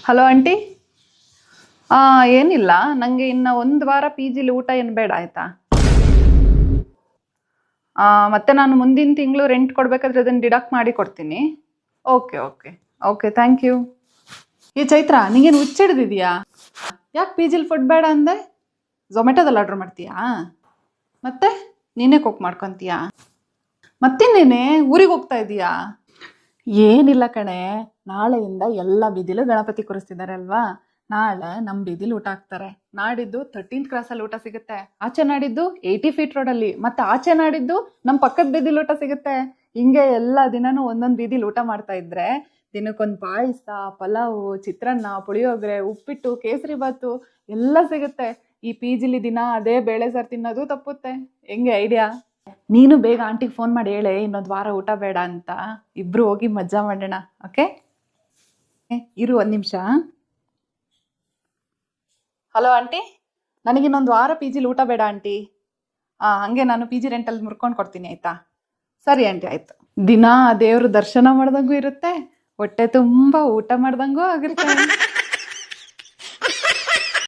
Hello aunty. ಏನಿಲ್ಲ, ನನಗೆ ಇನ್ನು ಒಂದು ವಾರ ಪಿ ಜಿಲಿ ಊಟ ಏನು ಬೇಡ ಆಯಿತಾ. ಮತ್ತೆ ನಾನು ಮುಂದಿನ ತಿಂಗಳು ರೆಂಟ್ ಕೊಡಬೇಕಾದ್ರೆ ಅದನ್ನು ಡಿಡಕ್ಟ್ ಮಾಡಿ ಕೊಡ್ತೀನಿ. Okay okay okay, thank you. ಈ ಚೈತ್ರ, ನಿಂಗೇನು ಹುಚ್ಚಿಡ್ದಿದ್ಯಾ? ಯಾಕೆ ಪಿ ಜಿಲಿ ಫುಡ್ ಬೇಡ ಅಂದೆ? ಝೊಮ್ಯಾಟೋದಲ್ಲಿ ಆರ್ಡ್ರ್ ಮಾಡ್ತೀಯಾ? ಮತ್ತೆ ನೀನೇ ಕುಕ್ ಮಾಡ್ಕೊತೀಯಾ? ಮತ್ತಿನ್ನೇನೆ ಊರಿಗೆ ಹೋಗ್ತಾ ಇದೀಯಾ? ಏನಿಲ್ಲ ಕಣೆ, ನಾಳೆಯಿಂದ ಎಲ್ಲ ಬೀದಿಲು ಗಣಪತಿ ಕೂರಿಸ್ತಿದ್ದಾರೆ ಅಲ್ವಾ. ನಾಳೆ ನಮ್ಮ ಬೀದಿಲಿ ಊಟ ಹಾಕ್ತಾರೆ. ನಾಡಿದ್ದು 13th ಕ್ರಾಸಲ್ಲಿ ಊಟ ಸಿಗುತ್ತೆ. ಆಚೆ ನಾಡಿದ್ದು 80 ಫೀಟ್ ರೋಡಲ್ಲಿ, ಮತ್ತೆ ಆಚೆ ನಾಡಿದ್ದು ನಮ್ಮ ಪಕ್ಕದ ಬೀದಿಲಿ ಊಟ ಸಿಗುತ್ತೆ. ಹಿಂಗೆ ಎಲ್ಲ ದಿನನೂ ಒಂದೊಂದು ಬೀದಿಲಿ ಊಟ ಮಾಡ್ತಾ ಇದ್ರೆ ದಿನಕ್ಕೊಂದು ಪಾಯಸ, ಪಲಾವು, ಚಿತ್ರಾನ್ನ, ಪುಳಿಯೋಗರೆ, ಉಪ್ಪಿಟ್ಟು, ಕೇಸರಿ ಬಾತು ಎಲ್ಲ ಸಿಗುತ್ತೆ. ಈ ಪಿ ಜಿಲಿ ದಿನ ಅದೇ ಬೇಳೆ ಸಾರು ತಿನ್ನೋದು ತಪ್ಪುತ್ತೆ. ಹೆಂಗೆ ಐಡಿಯಾ? ನೀನು ಬೇಗ ಆಂಟಿಗೆ ಫೋನ್ ಮಾಡಿ ಹೇಳೆ ಇನ್ನೊಂದು ವಾರ ಊಟ ಬೇಡ ಅಂತ. ಇಬ್ರು ಹೋಗಿ ಮಜಾ ಮಾಡೋಣ. ಓಕೆ, ಇರು ಒಂದು ನಿಮಿಷ. ಹಲೋ ಆಂಟಿ, ನನಗಿನ್ನೊಂದು ವಾರ ಪಿ ಜಿಲಿ ಊಟ ಬೇಡ ಆಂಟಿ. ಹಾಗೆ ನಾನು ಪಿ ಜಿ ರೆಂಟಲ್ಲಿ ಮುರ್ಕೊಂಡು ಕೊಡ್ತೀನಿ ಆಯಿತಾ? ಸರಿ ಆಂಟಿ, ಆಯಿತು. ದಿನ ದೇವ್ರ ದರ್ಶನ ಮಾಡ್ದಂಗೂ ಇರುತ್ತೆ, ಹೊಟ್ಟೆ ತುಂಬ ಊಟ ಮಾಡ್ದಂಗೂ ಆಗುತ್ತೆ.